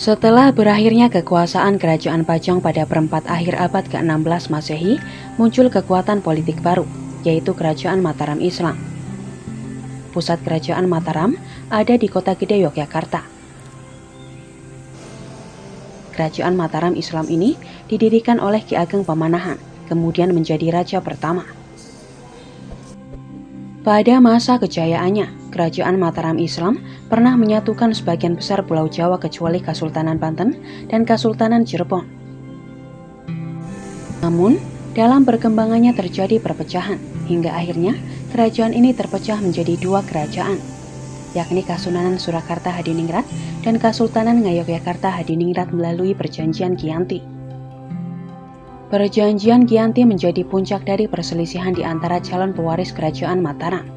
Setelah berakhirnya kekuasaan Kerajaan Pajang pada perempat akhir abad ke-16 Masehi, muncul kekuatan politik baru, yaitu Kerajaan Mataram Islam. Pusat Kerajaan Mataram ada di Kota Gede Yogyakarta. Kerajaan Mataram Islam ini didirikan oleh Ki Ageng Pamanahan, kemudian menjadi raja pertama. Pada masa kejayaannya, Kerajaan Mataram Islam pernah menyatukan sebagian besar Pulau Jawa kecuali Kasultanan Banten dan Kasultanan Cirebon. Namun, dalam perkembangannya terjadi perpecahan, hingga akhirnya kerajaan ini terpecah menjadi dua kerajaan, yakni Kasunanan Surakarta Hadiningrat dan Kasultanan Ngayogyakarta Hadiningrat melalui Perjanjian Giyanti. Perjanjian Giyanti menjadi puncak dari perselisihan di antara calon pewaris Kerajaan Mataram.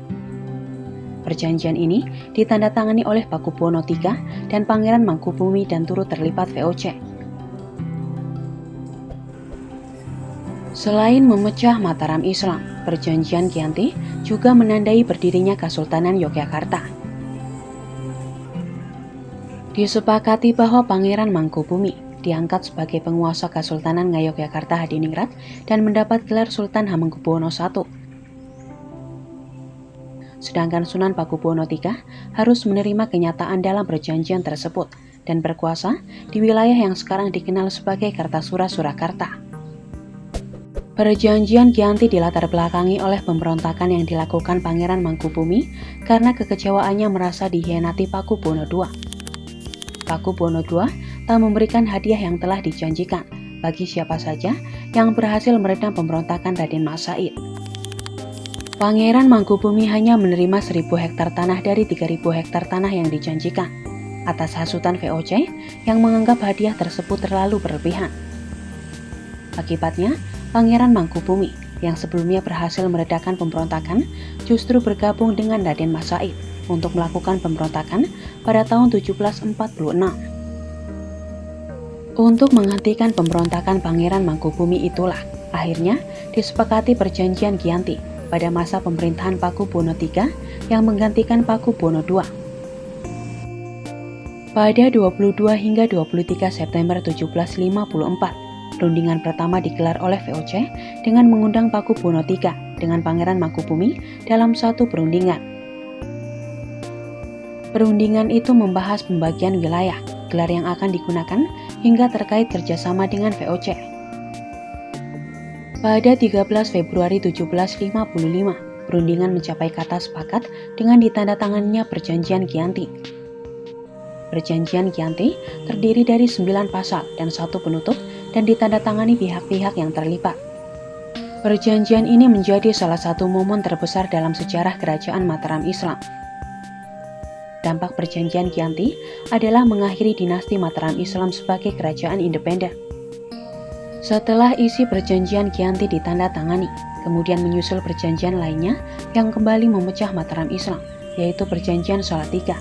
Perjanjian ini ditandatangani oleh Pakubuwono III dan Pangeran Mangkubumi dan turut terlibat VOC. Selain memecah Mataram Islam, Perjanjian Giyanti juga menandai berdirinya Kasultanan Yogyakarta. Disepakati bahwa Pangeran Mangkubumi diangkat sebagai penguasa Kasultanan Ngayogyakarta Hadiningrat dan mendapat gelar Sultan Hamengkubuwono I. Sedangkan Sunan Pakubuwono III harus menerima kenyataan dalam perjanjian tersebut dan berkuasa di wilayah yang sekarang dikenal sebagai Kartasura Surakarta. Perjanjian Giyanti dilatar belakangi oleh pemberontakan yang dilakukan Pangeran Mangkubumi karena kekecewaannya merasa dikhianati Pakubuwono II. Pakubuwono II tak memberikan hadiah yang telah dijanjikan bagi siapa saja yang berhasil meredam pemberontakan Raden Mas Said. Pangeran Mangkubumi hanya menerima 1.000 hektar tanah dari 3.000 hektar tanah yang dijanjikan, atas hasutan VOC yang menganggap hadiah tersebut terlalu berlebihan. Akibatnya, Pangeran Mangkubumi yang sebelumnya berhasil meredakan pemberontakan justru bergabung dengan Raden Mas Said untuk melakukan pemberontakan pada tahun 1746. Untuk menghentikan pemberontakan Pangeran Mangkubumi itulah akhirnya disepakati Perjanjian Giyanti pada masa pemerintahan Pakubuwono III yang menggantikan Pakubuwono II. Pada 22 hingga 23 September 1754, rundingan pertama digelar oleh VOC dengan mengundang Pakubuwono III dengan Pangeran Mangkubumi dalam satu perundingan. Perundingan itu membahas pembagian wilayah, gelar yang akan digunakan, hingga terkait kerjasama dengan VOC. Pada 13 Februari 1755, perundingan mencapai kata sepakat dengan ditandatanganinya Perjanjian Giyanti. Perjanjian Giyanti terdiri dari 9 pasal dan 1 penutup dan ditandatangani pihak-pihak yang terlibat. Perjanjian ini menjadi salah satu momen terbesar dalam sejarah Kerajaan Mataram Islam. Dampak Perjanjian Giyanti adalah mengakhiri dinasti Mataram Islam sebagai kerajaan independen. Setelah isi Perjanjian Giyanti ditandatangani, kemudian menyusul perjanjian lainnya yang kembali memecah Mataram Islam, yaitu Perjanjian Salatiga.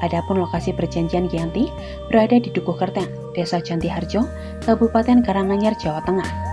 Adapun lokasi Perjanjian Giyanti berada di Dukuh Kerten, Desa Jantiharjo, Kabupaten Karanganyar, Jawa Tengah.